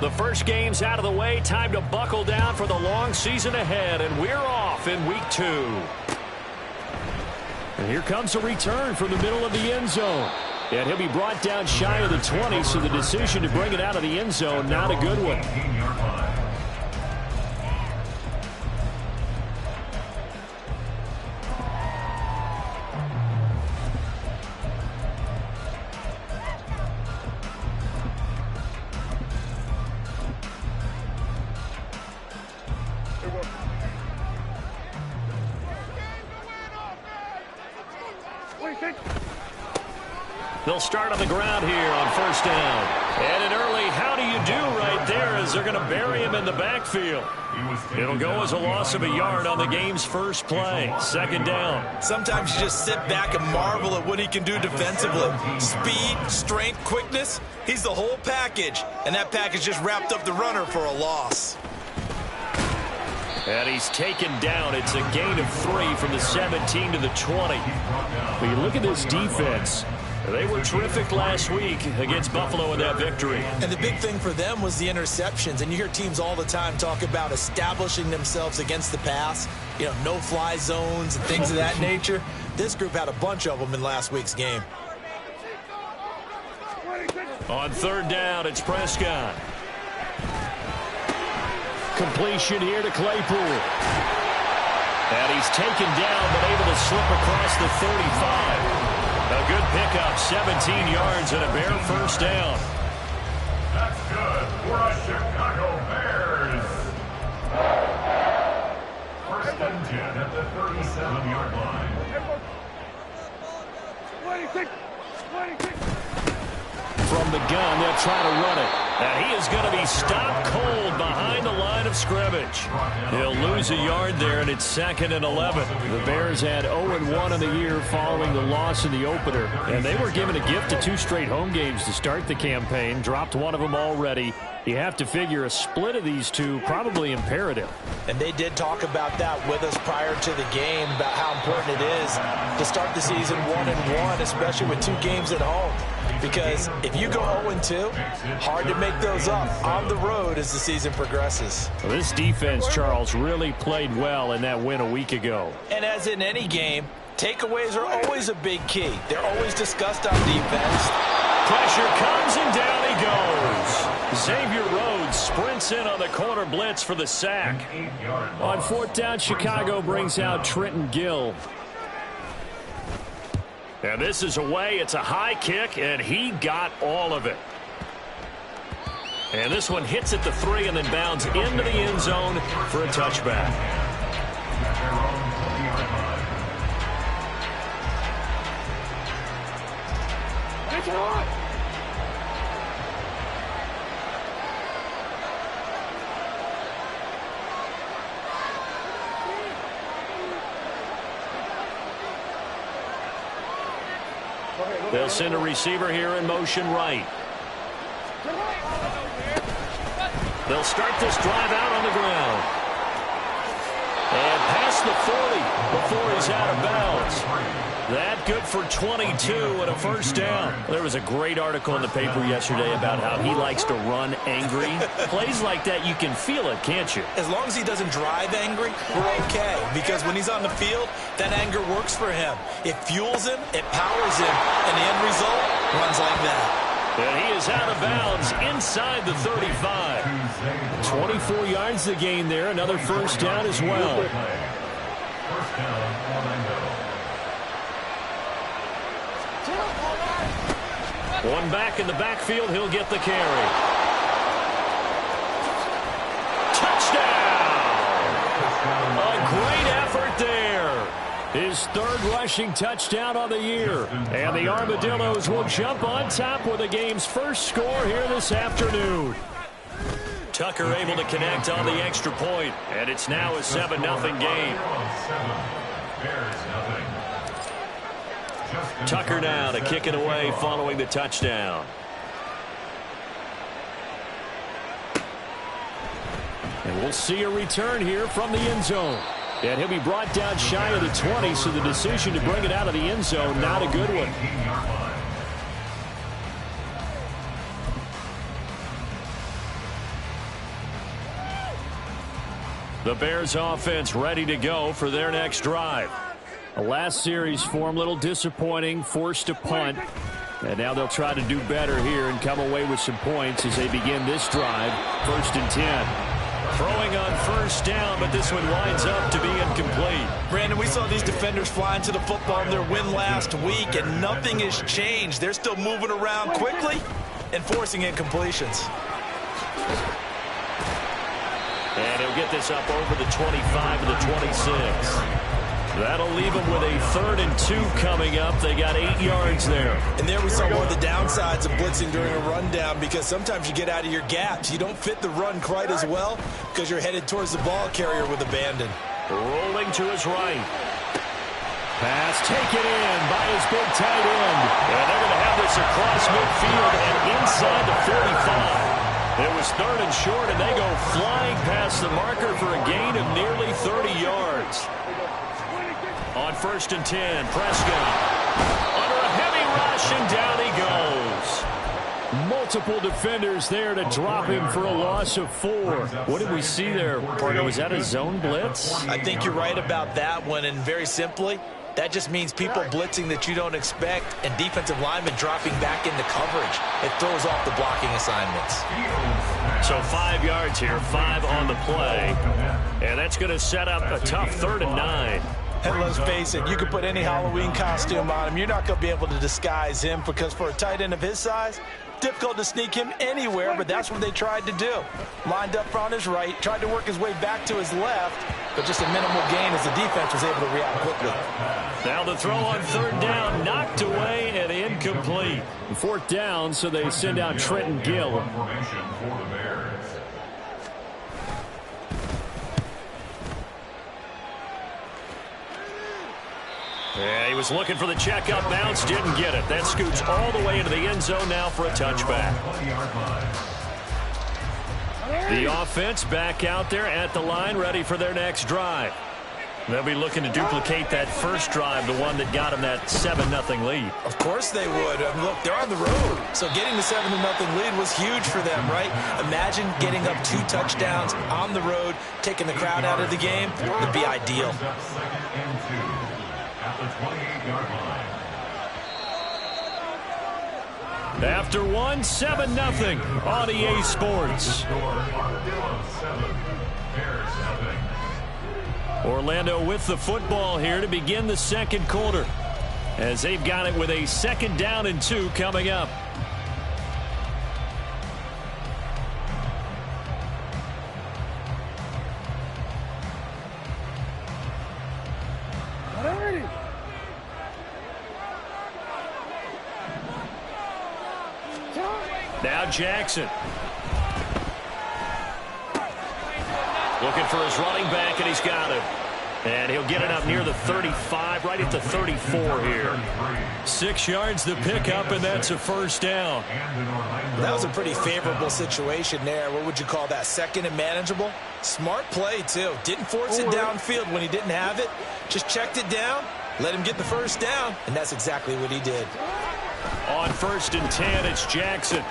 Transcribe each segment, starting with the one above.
The first game's out of the way. Time to buckle down for the long season ahead, and we're off in week 2. And here comes a return from the middle of the end zone. And he'll be brought down shy of the 20, so the decision to bring it out of the end zone, not a good one. They'll start on the ground here on first down. And an early how do you do right there as they're going to bury him in the backfield. It'll go as a loss of a yard on the game's first play. Second down. Sometimes you just sit back and marvel at what he can do defensively. Speed, strength, quickness. He's the whole package. And that package just wrapped up the runner for a loss. And he's taken down. It's a gain of 3 from the 17 to the 20. When you look at this defense, they were terrific last week against Buffalo in that victory. And the big thing for them was the interceptions. And you hear teams all the time talk about establishing themselves against the pass. You know, no-fly zones and things of that nature. This group had a bunch of them in last week's game. On third down, it's Prescott. Completion here to Claypool. And he's taken down but able to slip across the 35. A good pickup, 17 yards and a Bear first down. That's good for the Chicago Bears. First and 10 at the 37-yard line. From the gun, they'll try to run it. And he is going to be stopped cold behind the line of scrimmage. He'll lose a yard there, and it's 2nd and 11. The Bears had 0-1 in the year following the loss in the opener. And they were given a gift of 2 straight home games to start the campaign. Dropped one of them already. You have to figure a split of these two probably imperative. And they did talk about that with us prior to the game, about how important it is to start the season 1-1, especially with 2 games at home. Because if you go 0-2, hard to make those up on the road as the season progresses. Well, this defense, Charles, really played well in that win a week ago. And as in any game, takeaways are always a big key. They're always discussed on defense. Pressure comes and down he goes. Xavier Rhodes sprints in on the corner blitz for the sack. On fourth down, Chicago brings out Trenton Gill. And this is away. It's a high kick, and he got all of it. And this one hits at the 3 and then bounds into the end zone for a touchback. They'll send a receiver here in motion right. They'll start this drive out on the ground. And past the 40 before he's out of bounds. That good for 22 and a first down. There was a great article in the paper yesterday about how he likes to run angry. Plays like that, you can feel it, can't you? As long as he doesn't drive angry, we're okay. Because when he's on the field, that anger works for him. It fuels him, it powers him, and the end result runs like that. And he is out of bounds inside the 35. 24 yards to gain there. Another first down as well. First down, Orlando. One back in the backfield. He'll get the carry. Touchdown! A great effort there. His 3rd rushing touchdown on the year. And the Armadillos will jump on top with the game's first score here this afternoon. Tucker able to connect on the extra point. And it's now a 7-0 game. Tucker now to kick it away following the touchdown. And we'll see a return here from the end zone. And he'll be brought down shy of the 20, so the decision to bring it out of the end zone, not a good one. The Bears offense ready to go for their next drive. The last series for them, a little disappointing, forced to punt. And now they'll try to do better here and come away with some points as they begin this drive. 1st and 10. Throwing on 1st down, but this one winds up to be incomplete. Brandon, we saw these defenders fly into the football in their win last week, and nothing has changed. They're still moving around quickly and forcing incompletions. And he'll get this up over the 25 to the 26. That'll leave them with a 3rd and 2 coming up. They got 8 yards there. And there we saw one of the downsides of blitzing during a rundown, because sometimes you get out of your gaps. You don't fit the run quite as well because you're headed towards the ball carrier with abandon. Rolling to his right. Pass taken in by his big tight end. And they're going to have this across midfield and inside the 45. It was 3rd and short, and they go flying past the marker for a gain of nearly 30 yards. On 1st and 10, Prescott under a heavy rush, and down he goes. Multiple defenders there to drop him for a loss of 4. What did we see there, Pardo? Was that a zone blitz? I think you're right about that one, and very simply, that just means people blitzing that you don't expect and defensive linemen dropping back into coverage. It throws off the blocking assignments. So 5 yards here, 5 on the play. And that's going to set up a tough 3rd and 9. And let's face it, you can put any Halloween costume on him. You're not going to be able to disguise him, because for a tight end of his size, difficult to sneak him anywhere, but that's what they tried to do. Lined up on his right, tried to work his way back to his left, but just a minimal gain as the defense was able to react quickly. Now the throw on 3rd down, knocked away and incomplete. 4th down, so they send out Trenton Gill. Yeah, he was looking for the check-up bounce, didn't get it. That scoots all the way into the end zone now for a touchback. The offense back out there at the line, ready for their next drive. They'll be looking to duplicate that first drive, the one that got them that 7-0 lead. Of course they would. Look, they're on the road, so getting the 7-0 lead was huge for them, right? Imagine getting up 2 touchdowns on the road, taking the crowd out of the game. Would be ideal. After 1, 7-0 on EA Sports. Orlando with the football here to begin the 2nd quarter, as they've got it with a 2nd down and 2 coming up. Now Jackson. Looking for his running back, and he's got it. And he'll get it up near the 35, right at the 34 here. 6 yards the pickup, and that's a 1st down. That was a pretty favorable situation there. What would you call that? 2nd and manageable? Smart play, too. Didn't force it downfield when he didn't have it. Just checked it down, let him get the 1st down, and that's exactly what he did. On 1st and 10, it's Jackson.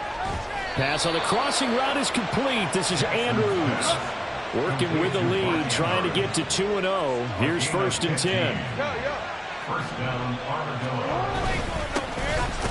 Pass on the crossing route is complete. This is Andrews working with the lead, trying to get to 2-0. Here's 1st and 10.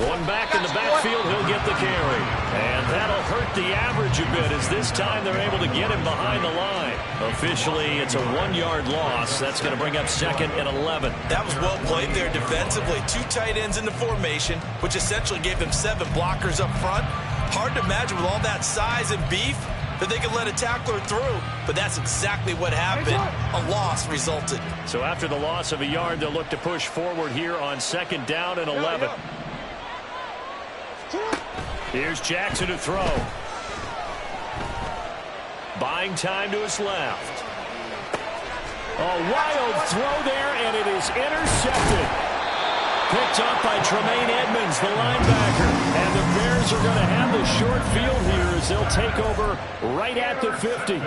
One back in the backfield, he'll get the carry. And that'll hurt the average a bit, as this time they're able to get him behind the line. Officially, it's a 1-yard loss. That's going to bring up 2nd and 11. That was well played there defensively. 2 tight ends in the formation, which essentially gave them 7 blockers up front. Hard to imagine with all that size and beef that they could let a tackler through, but that's exactly what happened. A loss resulted. So after the loss of a yard, they'll look to push forward here on 2nd down and 11. Here's Jackson to throw. Buying time to his left. A wild throw there, and it is intercepted. Picked up by Tremaine Edmonds, the linebacker. And the Bears are going to have the short field here as they'll take over right at the 50.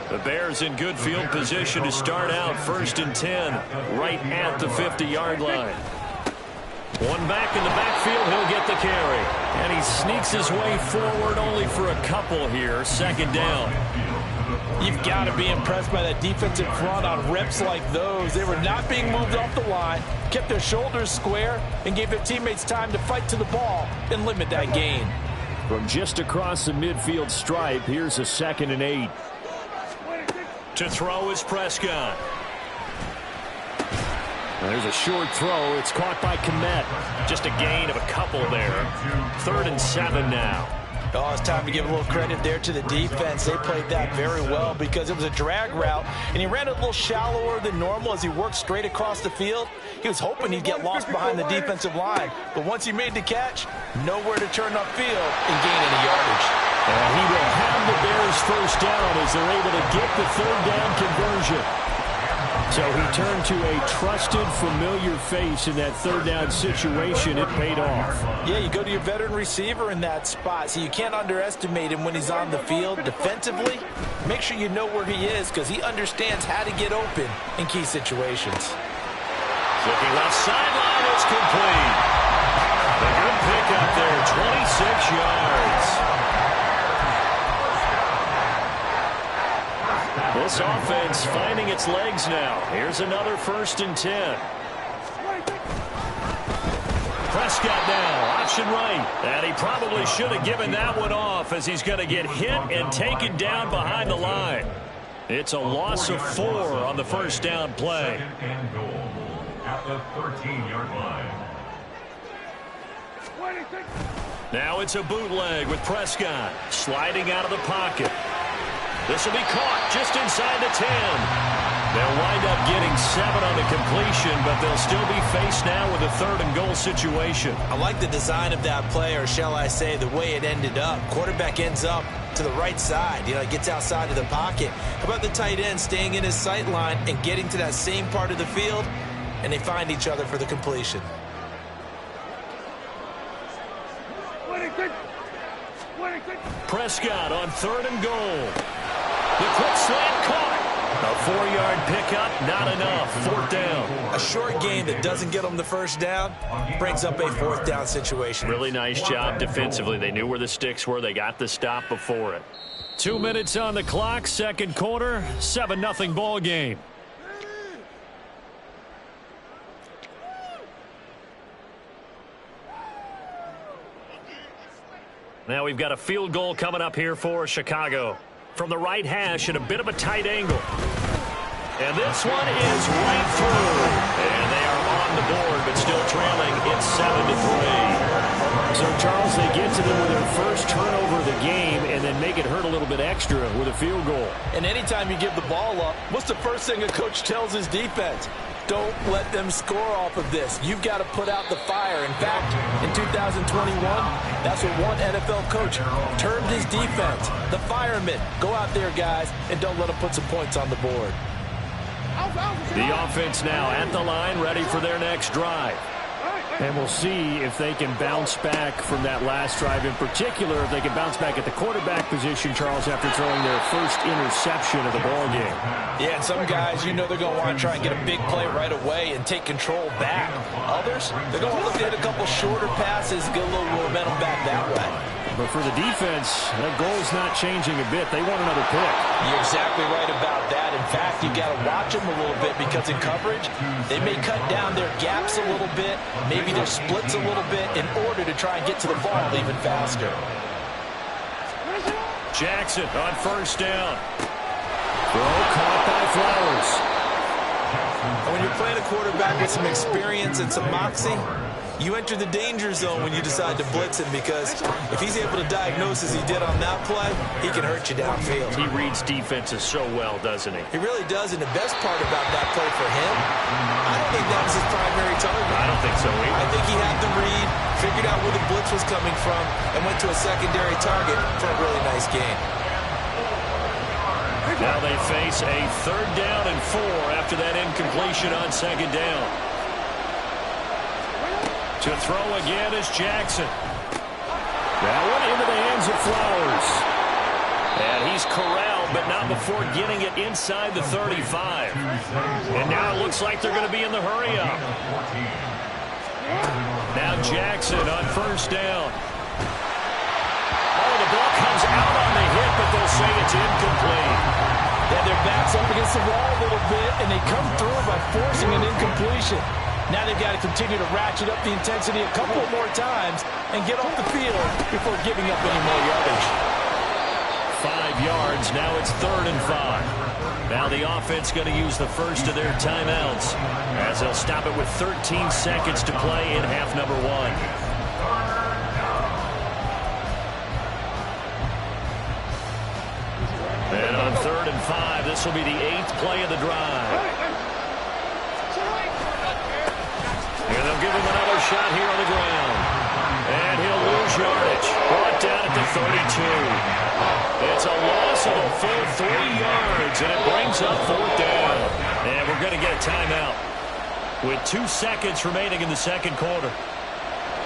The Bears in good field position to start out 1st and 10 right at the 50-yard line. One back in the backfield, he'll get the carry. And he sneaks his way forward only for a couple here. 2nd down. You've got to be impressed by that defensive front on reps like those. They were not being moved off the line, kept their shoulders square, and gave their teammates time to fight to the ball and limit that gain. From just across the midfield stripe, here's a 2nd and 8. To throw is Prescott. There's a short throw. It's caught by Kmet. Just a gain of a couple there. 3rd and 7 now. Oh, it's time to give a little credit there to the defense. They played that very well because it was a drag route, and he ran it a little shallower than normal as he worked straight across the field. He was hoping he'd get lost behind the defensive line, but once he made the catch, nowhere to turn upfield and gain any yardage. And he will have the Bears first down as they're able to get the 3rd down conversion. So he turned to a trusted, familiar face in that 3rd down situation. It paid off. Yeah, you go to your veteran receiver in that spot, so you can't underestimate him when he's on the field. Defensively, make sure you know where he is because he understands how to get open in key situations. Looking left sideline, it's complete. A good pickup there, 26 yards. This offense finding its legs now. Here's another 1st and 10. Prescott now, option right. And he probably should have given that one off as he's going to get hit and taken down behind the line. It's a loss of 4 on the 1st down play. 2nd and goal at the 13-yard line. Now it's a bootleg with Prescott sliding out of the pocket. This will be caught just inside the 10. They'll wind up getting 7 on the completion, but they'll still be faced now with a 3rd and goal situation. I like the design of that play, or shall I say the way it ended up. Quarterback ends up to the right side. You know, he gets outside of the pocket. How about the tight end staying in his sight line and getting to that same part of the field, and they find each other for the completion. Prescott on 3rd and goal. The quick slant caught. A 4-yard pickup, not enough. 4th down. A short gain that doesn't get them the 1st down brings up a 4th down situation. Really nice job defensively. They knew where the sticks were. They got the stop before it. 2 minutes on the clock, 2nd quarter, 7-0 ball game. Now we've got a field goal coming up here for Chicago. From the right hash at a bit of a tight angle. And this one is right through. And they are on the board, but still trailing. It's 7-3. So, Charles, they get to them with their first turnover of the game and then make it hurt a little bit extra with a field goal. And anytime you give the ball up, what's the first thing a coach tells his defense? Don't let them score off of this. You've got to put out the fire. In fact, in 2021, that's what one NFL coach termed his defense. The firemen. Go out there, guys, and don't let them put some points on the board. The offense now at the line, ready for their next drive. And we'll see if they can bounce back from that last drive. In particular, if they can bounce back at the quarterback position, Charles, after throwing their first interception of the ball game. Yeah, and some guys, you know they're going to want to try and get a big play right away and take control back. Others, they're going to look at a couple shorter passes, get a little momentum back that way. But for the defense, that goal's not changing a bit. They want another pick. You're exactly right about that. In fact, you've got to watch them a little bit because in coverage, they may cut down their gaps a little bit, maybe their splits a little bit in order to try and get to the ball even faster. Jackson on 1st down. Throw caught by Flowers. And when you're playing a quarterback with some experience and some moxie, you enter the danger zone when you decide to blitz him because if he's able to diagnose as he did on that play, he can hurt you downfield. He reads defenses so well, doesn't he? He really does, and the best part about that play for him, I don't think that was his primary target. I don't think so either. I think he had the read, figured out where the blitz was coming from, and went to a secondary target for a really nice gain. Now they face a 3rd down and 4 after that incompletion on 2nd down. To throw again is Jackson. That one into the hands of Flowers. And he's corralled, but not before getting it inside the 35. And now it looks like they're going to be in the hurry-up. Now Jackson on 1st down. Oh, the ball comes out on the hit, but they'll say it's incomplete. the ball a little bit, and they come through by forcing an incompletion. Now they've got to continue to ratchet up the intensity a couple more times and get off the field before giving up any more yardage. 5 yards. Now it's 3rd and 5. Now the offense going to use the first of their timeouts as they'll stop it with 13 seconds to play in half number 1. And on 3rd and 5, this will be the 8th play of the drive. And they'll give him another shot here on the ground. And he'll lose yardage. Brought down at the 32. It's a loss of a full 3 yards, and it brings up 4th down. And we're going to get a timeout with 2 seconds remaining in the second quarter.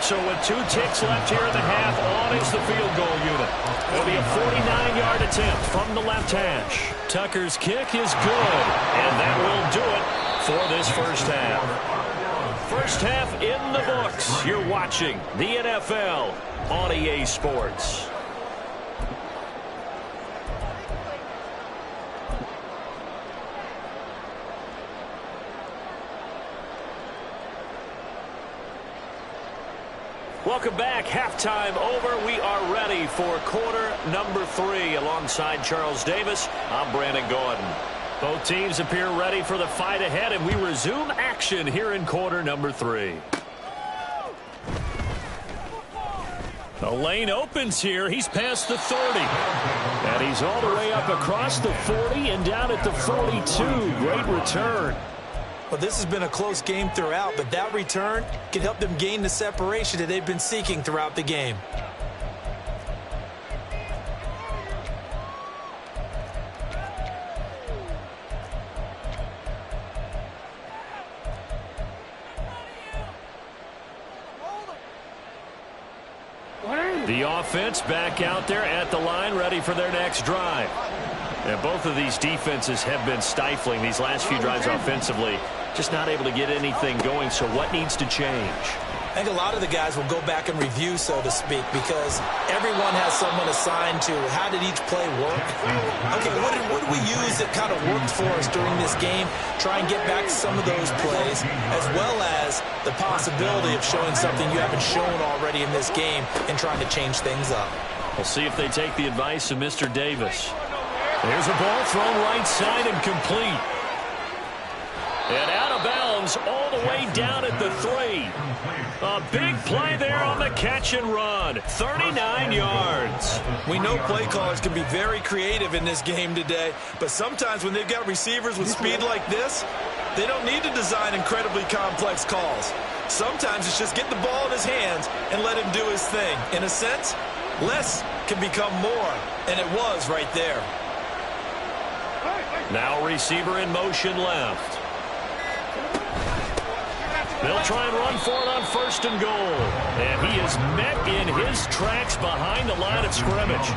So with 2 ticks left here in the half, on is the field goal unit. It'll be a 49-yard attempt from the left hash. Tucker's kick is good, and that will do it for this first half. First half in the books. You're watching the NFL on EA Sports. Welcome back. Halftime over. We are ready for quarter number 3. Alongside Charles Davis, I'm Brandon Gordon. Both teams appear ready for the fight ahead, and we resume action here in quarter number 3. The lane opens here. He's past the 30. And he's all the way up across the 40 and down at the 42. Great return. Well, this has been a close game throughout, but that return can help them gain the separation that they've been seeking throughout the game. The offense back out there at the line, ready for their next drive. And both of these defenses have been stifling these last few drives offensively. Just not able to get anything going, so what needs to change? I think a lot of the guys will go back and review, so to speak, because everyone has someone assigned to how did each play work. Okay, what did we use that kind of worked for us during this game? Try and get back to some of those plays, as well as the possibility of showing something you haven't shown already in this game and trying to change things up. We'll see if they take the advice of Mr. Davis. There's a ball thrown right side and complete. And out of bounds all the way down at the 3. A big play there on the catch and run. 39 yards. We know play callers can be very creative in this game today, but sometimes when they've got receivers with speed like this, they don't need to design incredibly complex calls. Sometimes it's just get the ball in his hands and let him do his thing. In a sense, less can become more, and it was right there. Now receiver in motion left. They'll try and run for it on 1st and goal. And he is met in his tracks behind the line of scrimmage.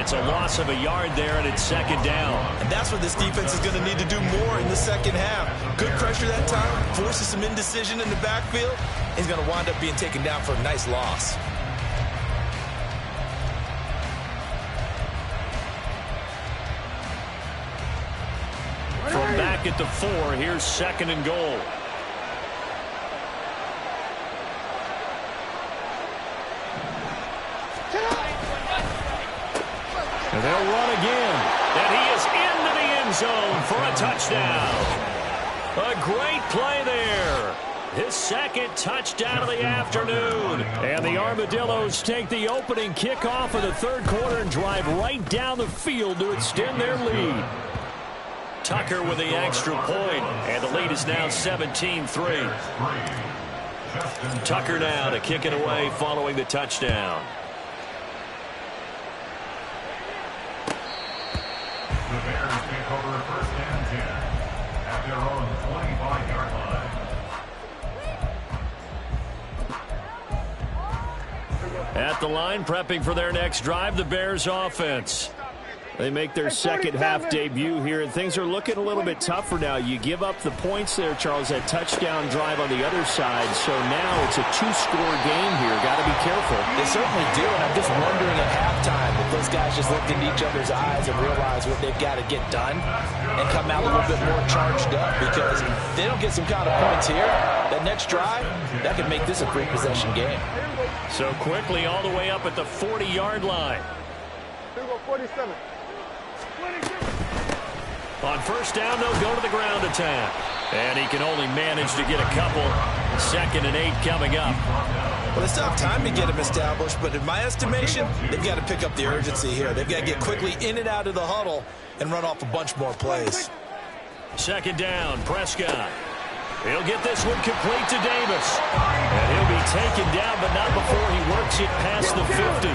It's a loss of a yard there, and it's 2nd down. And that's what this defense is going to need to do more in the second half. Good pressure that time, forces some indecision in the backfield. He's going to wind up being taken down for a nice loss. From back at the 4, here's 2nd and goal. And they'll run again. And he is into the end zone for a touchdown. A great play there. His 2nd touchdown of the afternoon. And the Armadillos take the opening kickoff of the 3rd quarter and drive right down the field to extend their lead. Tucker with the extra point, and the lead is now 17-3. Tucker now to kick it away following the touchdown. The Bears take over 1st and 10 at their own 25-yard line. At the line, prepping for their next drive, the Bears offense. They make their second half debut here, and things are looking a little bit tougher now. You give up the points there, Charles, that touchdown drive on the other side. So now it's a two-score game here. Got to be careful. They certainly do, and I'm just wondering at halftime if those guys just looked into each other's eyes and realized what they've got to get done and come out a little bit more charged up, because if they don't get some kind of points here, that next drive, that could make this a three-possession game. So quickly all the way up at the 40-yard line. 47. On first down, they'll go to the ground attack. And he can only manage to get a couple. 2nd and 8 coming up. Well, they still have time to get him established, but in my estimation, they've got to pick up the urgency here. They've got to get quickly in and out of the huddle and run off a bunch more plays. 2nd down, Prescott. He'll get this one complete to Davis. And he'll be taken down, but not before he works it past the 50.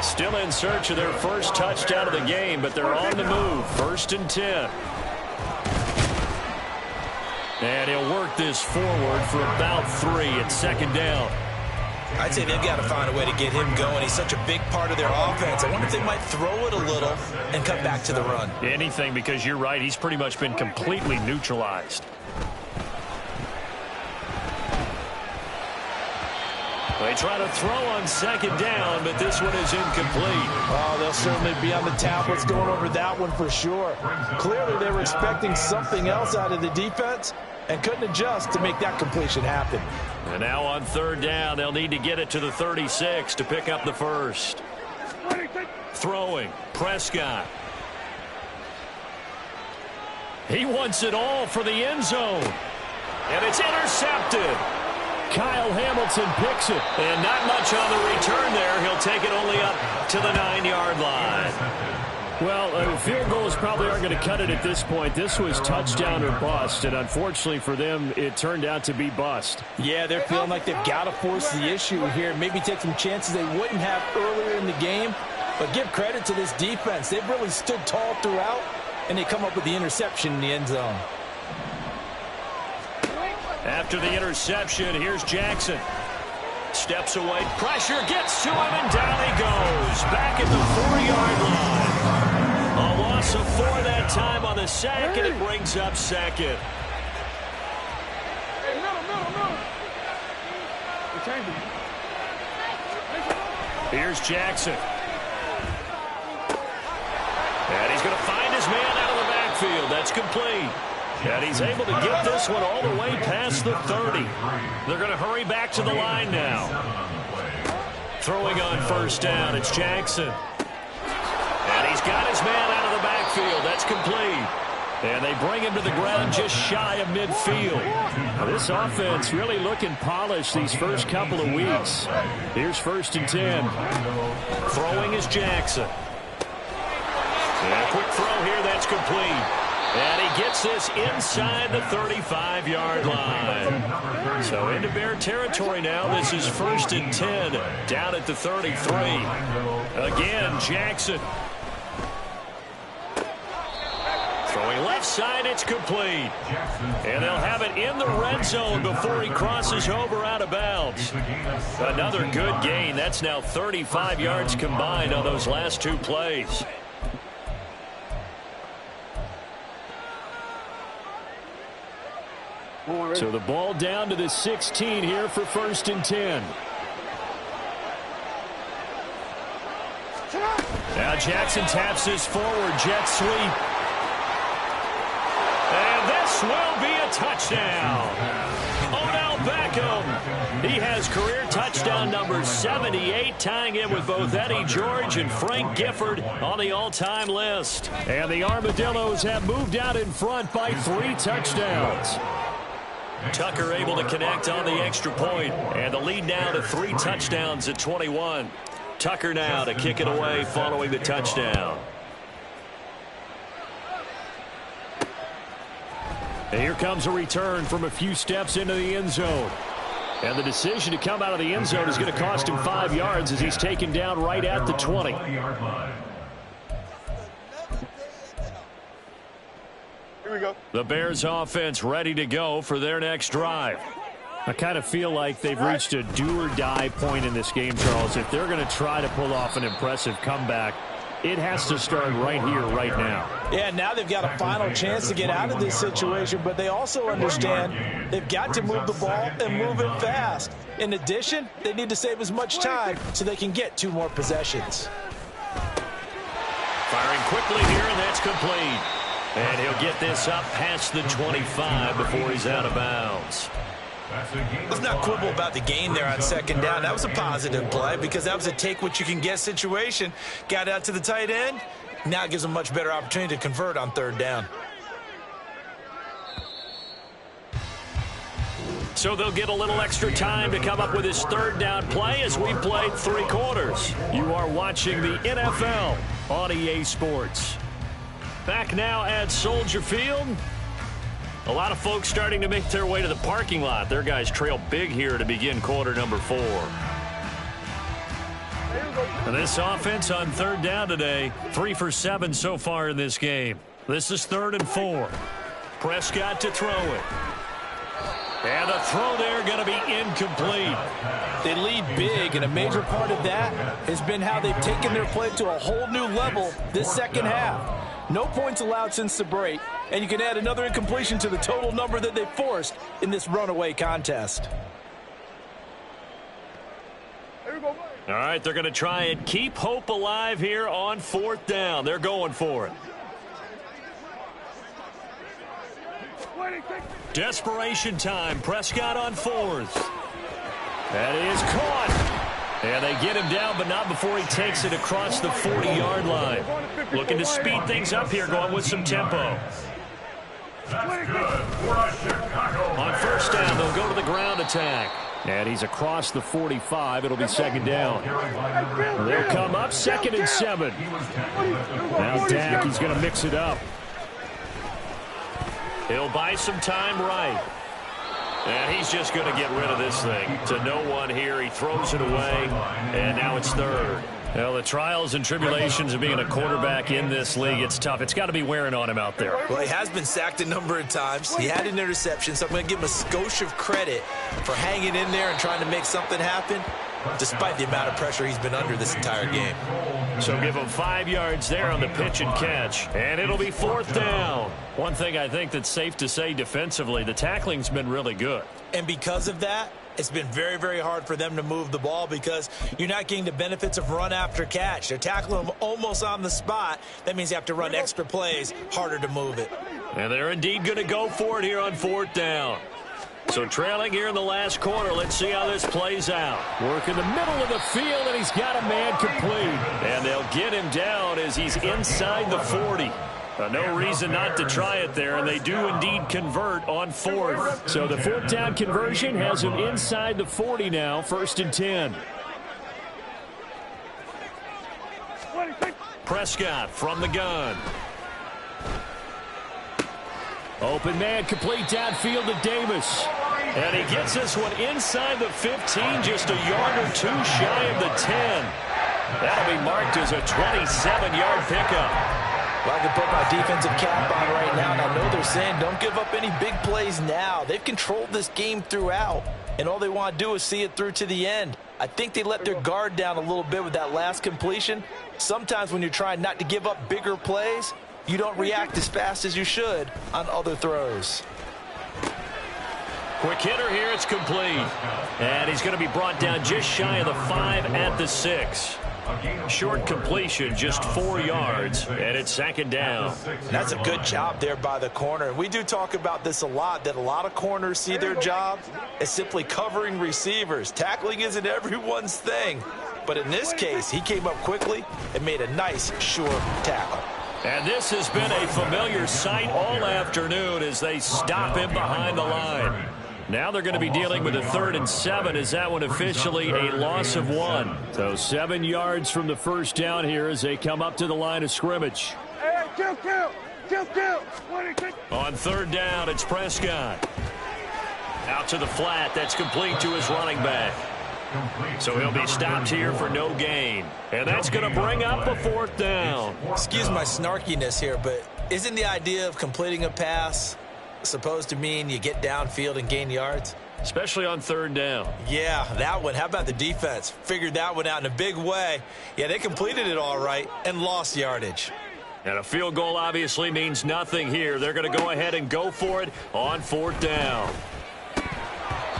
Still in search of their first touchdown of the game, but they're on the move. 1st and 10. And he'll work this forward for about 3 at 2nd down. I'd say they've got to find a way to get him going. He's such a big part of their offense. I wonder if they might throw it a little and cut back to the run. Anything, because you're right. He's pretty much been completely neutralized. They try to throw on 2nd down, but this one is incomplete. Oh, they'll certainly be on the tablets going over that one for sure. Clearly, they were expecting something else out of the defense and couldn't adjust to make that completion happen. And now on 3rd down, they'll need to get it to the 36 to pick up the first. Throwing, Prescott. He wants it all for the end zone. And it's intercepted. Kyle Hamilton picks it, and not much on the return there. He'll take it only up to the 9-yard line. Well, field goals probably aren't going to cut it at this point. This was touchdown or bust, and unfortunately for them, it turned out to be bust. Yeah, they're feeling like they've got to force the issue here. Maybe take some chances they wouldn't have earlier in the game, but give credit to this defense. They've really stood tall throughout, and they come up with the interception in the end zone. After the interception, here's Jackson. Steps away, pressure gets to him, and down he goes. Back at the 4-yard line. A loss of 4 that time on the sack, and it brings up 2nd. Here's Jackson. And he's going to find his man out of the backfield. That's complete. And he's able to get this one all the way past the 30. They're going to hurry back to the line now. Throwing on 1st down, it's Jackson. And he's got his man out of the backfield. That's complete. And they bring him to the ground just shy of midfield. Now, this offense really looking polished these first couple of weeks. Here's 1st and 10. Throwing is Jackson. And a quick throw here, that's complete. And he gets this inside the 35-yard line. So into Bear territory now. This is 1st and 10 down at the 33. Again, Jackson. Throwing left side, it's complete. And they'll have it in the red zone before he crosses over out of bounds. Another good gain. That's now 35 yards combined on those last 2 plays. So the ball down to the 16 here for 1st and 10. Now Jackson taps this forward, jet sweep. And this will be a touchdown. Odell Beckham. He has career touchdown number 78, tying him with both Eddie George and Frank Gifford on the all-time list. And the Armadillos have moved out in front by 3 touchdowns. Tucker able to connect on the extra point, and the lead now to 3 touchdowns at 21. Tucker now to kick it away following the touchdown. And here comes a return from a few steps into the end zone. And the decision to come out of the end zone is going to cost him 5 yards as he's taken down right at the 20. The Bears offense ready to go for their next drive. I kind of feel like they've reached a do-or-die point in this game, Charles. If they're going to try to pull off an impressive comeback, It has to start right here, right now. Yeah, now they've got a final chance to get out of this situation, but they also understand they've got to move the ball and move it fast. In addition, they need to save as much time so they can get 2 more possessions. Firing quickly here, and that's complete. And he'll get this up past the 25 before he's out of bounds. Let's not quibble about the gain there on 2nd down. That was a positive play because that was a take-what-you-can-get situation. Got out to the tight end. Now it gives them a much better opportunity to convert on 3rd down. So they'll get a little extra time to come up with his 3rd down play as we played 3 quarters. You are watching the NFL on EA Sports. Back now at Soldier Field. A lot of folks starting to make their way to the parking lot. Their guys trail big here to begin quarter number 4. And this offense on 3rd down today, 3 for 7 so far in this game. This is 3rd and 4. Prescott to throw it. And the throw there going to be incomplete. They lead big, and a major part of that has been how they've taken their play to a whole new level this 2nd half. No points allowed since the break, and you can add another incompletion to the total number that they forced in this runaway contest. All right, they're going to try and keep hope alive here on 4th down. They're going for it. Desperation time. Prescott on 4th. That is caught. And they get him down, but not before he takes it across the 40-yard line. Looking to speed things up here, going with some tempo. On 1st down, they'll go to the ground attack. And he's across the 45. It'll be 2nd down. They'll come up 2nd and 7. Now Dak, he's going to mix it up. He'll buy some time right. And he's just going to get rid of this thing. To no one here. He throws it away. And now it's 3rd. Well, the trials and tribulations of being a quarterback in this league, it's tough. It's got to be wearing on him out there. Well, he has been sacked a number of times. He had an interception, so I'm going to give him a skosh of credit for hanging in there and trying to make something happen, despite the amount of pressure he's been under this entire game. So give him 5 yards there on the pitch and catch. And it'll be 4th down. One thing I think that's safe to say defensively, the tackling's been really good. And because of that, it's been very, very hard for them to move the ball because you're not getting the benefits of run after catch. They're tackling them almost on the spot. That means you have to run extra plays, harder to move it. And they're indeed going to go for it here on 4th down. So trailing here in the last quarter, let's see how this plays out. Work in the middle of the field, and he's got a man complete. And they'll get him down as he's inside the 40. No reason not to try it there, and they do indeed convert on 4th. So the 4th down conversion has him inside the 40 now, 1st and 10. Prescott from the gun. Open man complete downfield to Davis. And he gets this one inside the 15, just a yard or 2 shy of the 10. That'll be marked as a 27-yard pickup. Well, I can put my defensive cap on right now, and I know they're saying don't give up any big plays now. They've controlled this game throughout, and all they want to do is see it through to the end. I think they let their guard down a little bit with that last completion. Sometimes when you're trying not to give up bigger plays, you don't react as fast as you should on other throws. Quick hitter here, it's complete. And he's going to be brought down just shy of the 5 at the 6. Short completion, just 4 yards, and it's 2nd down. That's a good job there by the corner. And we do talk about this a lot, that a lot of corners see their job as simply covering receivers. Tackling isn't everyone's thing. But in this case, he came up quickly and made a nice, sure tackle. And this has been a familiar sight all afternoon as they stop him behind the line. Now they're going to be dealing with a 3rd and 7. Is that one officially a loss of 1? So 7 yards from the 1st down here as they come up to the line of scrimmage. Hey, kill. On 3rd down, it's Prescott. Out to the flat. That's complete to his running back. So he'll be stopped here for no gain. And that's going to bring up a 4th down. Excuse my snarkiness here, but isn't the idea of completing a pass supposed to mean you get downfield and gain yards? especially on third down. Yeah, that one. How about the defense? Figured that one out in a big way. Yeah, they completed it all right and lost yardage. And a field goal obviously means nothing here. They're going to go ahead and go for it on fourth down.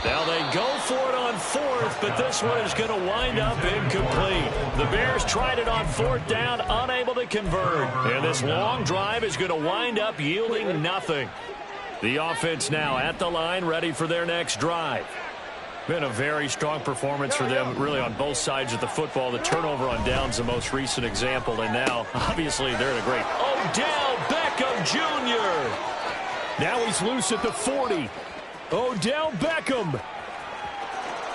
Now they go for it on fourth, but this one is going to wind up incomplete. The Bears tried it on fourth down, unable to convert. And this long drive is going to wind up yielding nothing. The offense now at the line, ready for their next drive. Been a very strong performance for them, really, on both sides of the football. The turnover on down's the most recent example, and now, obviously, they're in a great... Odell Beckham Jr. Now he's loose at the 40. Odell Beckham.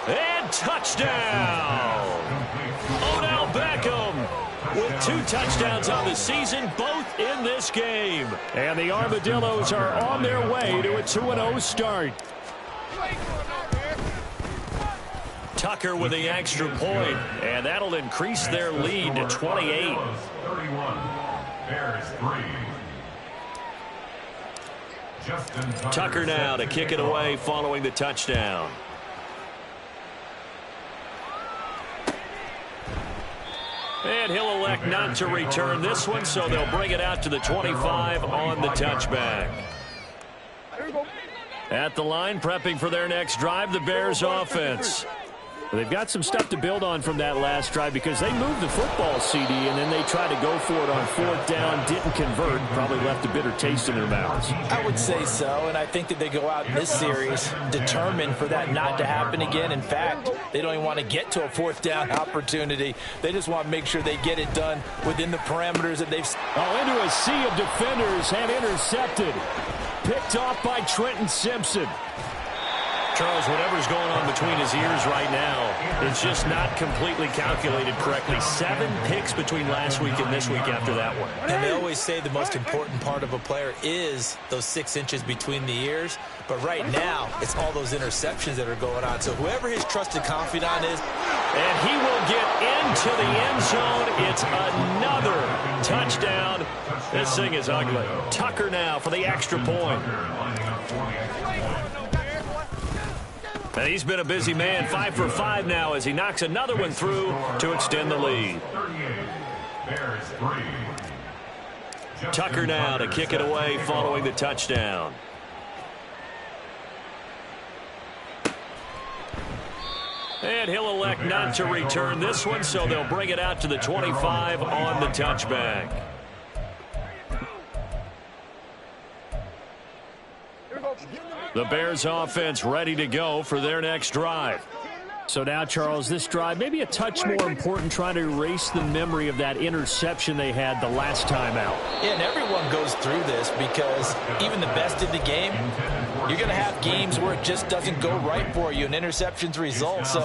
And touchdown. Odell Beckham with 2 touchdowns on the season, both in this game. And the Armadillos are on their way to a 2-0 start. Tucker with the extra point, and that'll increase their lead to 28. 31. Bears 3. Tucker now to kick it away following the touchdown. And he'll elect not to return this one, so they'll bring it out to the 25 on the touchback. At the line, prepping for their next drive, the Bears offense. Well, they've got some stuff to build on from that last drive because they moved the football, CD, and then they tried to go for it on fourth down, didn't convert, probably left a bitter taste in their mouths. I would say so, and I think that they go out in this series determined for that not to happen again. In fact, they don't even want to get to a fourth down opportunity. They just want to make sure they get it done within the parameters that they've... Into a sea of defenders and intercepted. Picked off by Trenton Simpson. Charles, whatever's going on between his ears right now, it's just not completely calculated correctly. 7 picks between last week and this week after that one. And they always say the most important part of a player is those 6 inches between the ears. But right now, it's all those interceptions that are going on. So whoever his trusted confidant is. And he will get into the end zone. It's another touchdown. This thing is ugly. Tucker now for the extra point. And he's been a busy man, 5 for 5 now as he knocks another one through to extend the lead. Tucker now to kick it away following the touchdown. And he'll elect not to return this one, so they'll bring it out to the 25 on the touchback. The Bears offense ready to go for their next drive. So now, Charles, this drive maybe a touch more important, trying to erase the memory of that interception they had the last time out. Yeah, and everyone goes through this because even the best in the game, you're going to have games where it just doesn't go right for you and interceptions result. So,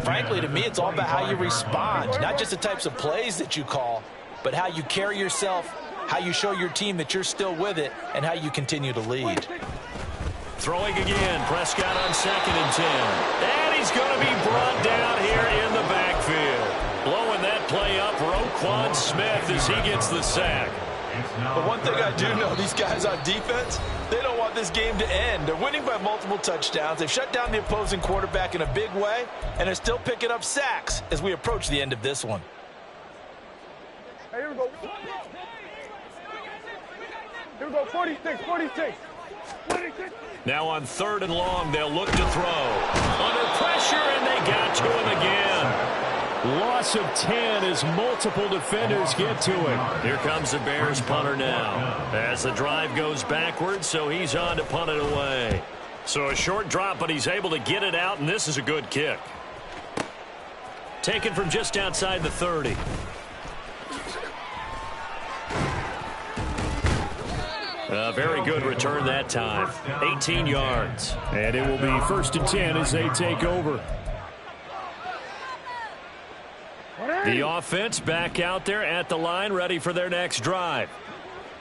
frankly, to me, it's all about how you respond, not just the types of plays that you call, but how you carry yourself, how you show your team that you're still with it, and how you continue to lead. Throwing again, Prescott on 2nd and 10. And he's going to be brought down here in the backfield. Blowing that play up, Roquan Smith as he gets the sack. But one thing I do know, these guys on defense, they don't want this game to end. They're winning by multiple touchdowns. They've shut down the opposing quarterback in a big way, and they're still picking up sacks as we approach the end of this one. Hey, here we go. Here we go, 46, 46. 46. Now on 3rd and long, they'll look to throw. Under pressure, and they got to him again. Loss of 10 as multiple defenders get to it. Here comes the Bears punter now. As the drive goes backwards, so he's on to punt it away. So a short drop, but he's able to get it out, and this is a good kick. Taken from just outside the 30. A very good return that time. 18 yards. And it will be 1st and 10 as they take over. The offense back out there at the line, ready for their next drive.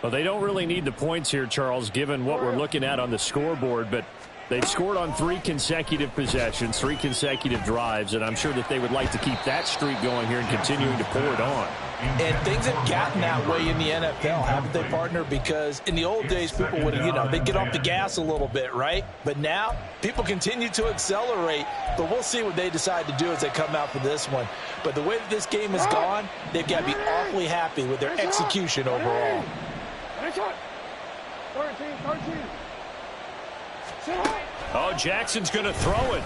Well, they don't really need the points here, Charles, given what we're looking at on the scoreboard, but They've scored on 3 consecutive possessions, 3 consecutive drives, and I'm sure that they would like to keep that streak going here and continuing to pour it on. And things have gotten that way in the NFL, haven't they, partner? Because in the old days, people would, they'd get off the gas a little bit, right? But now, people continue to accelerate. But we'll see what they decide to do as they come out for this one. But the way that this game has gone, they've got to be awfully happy with their execution overall. 13. Oh, Jackson's going to throw it.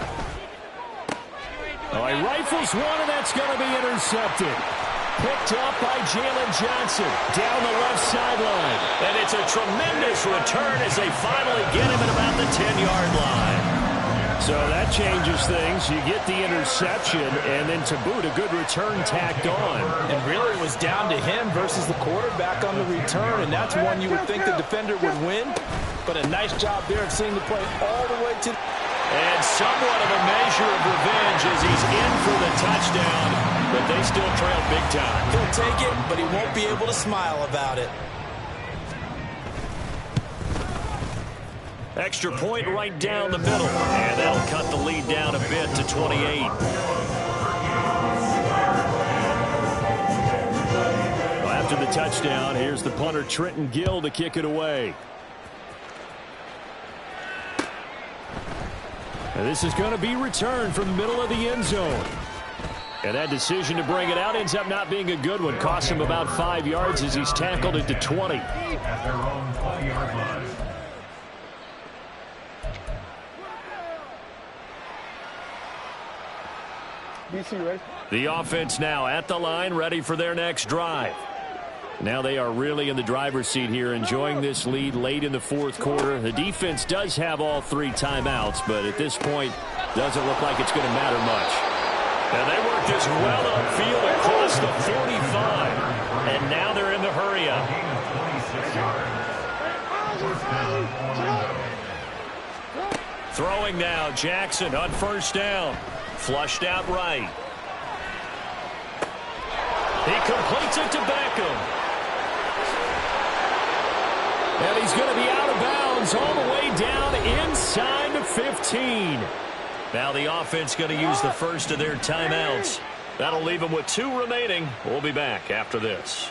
Oh, he rifles one, and that's going to be intercepted. Picked up by Jalen Johnson down the left sideline. And it's a tremendous return as they finally get him at about the 10-yard line. So that changes things. You get the interception, and then to boot, a good return tacked on. And really, it was down to him versus the quarterback on the return, and that's one you would think the defender would win. But a nice job there of seeing the play all the way to... And somewhat of a measure of revenge as he's in for the touchdown, but they still trail big time. He'll take it, but he won't be able to smile about it. Extra point right down the middle, and that'll cut the lead down a bit to 28. Well, after the touchdown, here's the punter Trenton Gill to kick it away. And this is going to be returned from the middle of the end zone. And that decision to bring it out ends up not being a good one. Costs him about 5 yards as he's tackled it to 20. At their own 20-yard line. DC, ready? The offense now at the line, ready for their next drive. Now they are really in the driver's seat here, enjoying this lead late in the fourth quarter. The defense does have all 3 timeouts, but at this point, doesn't look like it's going to matter much. And they work this well upfield across the 45. And now they're in the hurry-up. Throwing now, Jackson on first down. Flushed out right. He completes it to Beckham. And he's going to be out of bounds all the way down inside the 15. Now the offense going to use the first of their timeouts. That'll leave them with 2 remaining. We'll be back after this.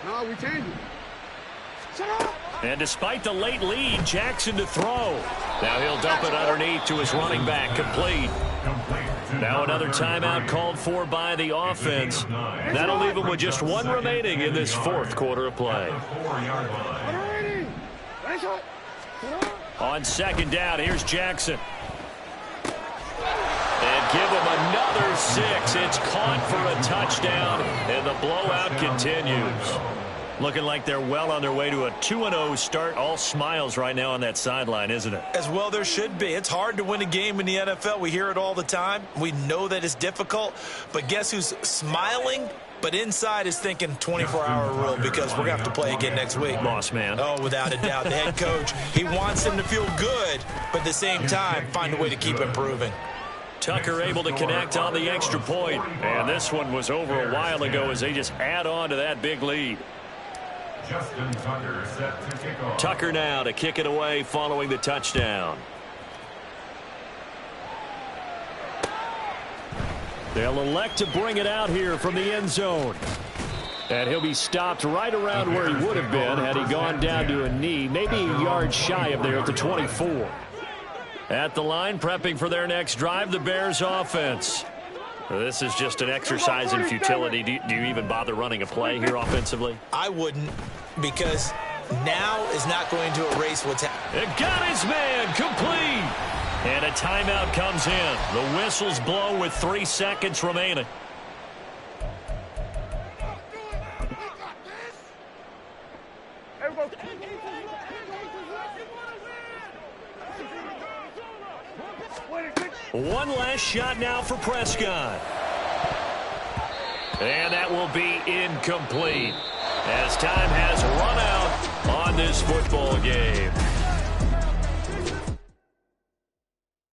No, we change it. Shut up. And despite the late lead, Jackson to throw. Now he'll dump it underneath to his running back, complete. Now another timeout called for by the offense. That'll leave him with just 1 remaining in this fourth quarter of play. On second down, here's Jackson. And give him another 6. It's caught for a touchdown, and the blowout continues. Looking like they're well on their way to a 2-0 start. All smiles right now on that sideline, isn't it? As well there should be. It's hard to win a game in the NFL. We hear it all the time. We know that it's difficult. But guess who's smiling? But inside is thinking 24-hour rule because we're going to have to play again next week. Boss man. Oh, without a doubt. The head coach, he wants them to feel good, but at the same time, find a way to keep improving. Tucker able to connect on the extra point. And this one was over a while ago as they just add on to that big lead. Justin Tucker set to kick off. Tucker now to kick it away following the touchdown. They'll elect to bring it out here from the end zone. And he'll be stopped right around where he would have been had he gone down to a knee, maybe a yard shy of there at the 24. At the line, prepping for their next drive, the Bears offense. This is just an exercise in futility. Do you even bother running a play here offensively? I wouldn't, because now is not going to erase what's happening. It got his man complete. And a timeout comes in. The whistles blow with 3 seconds remaining. One last shot now for Prescott. And that will be incomplete as time has run out on this football game.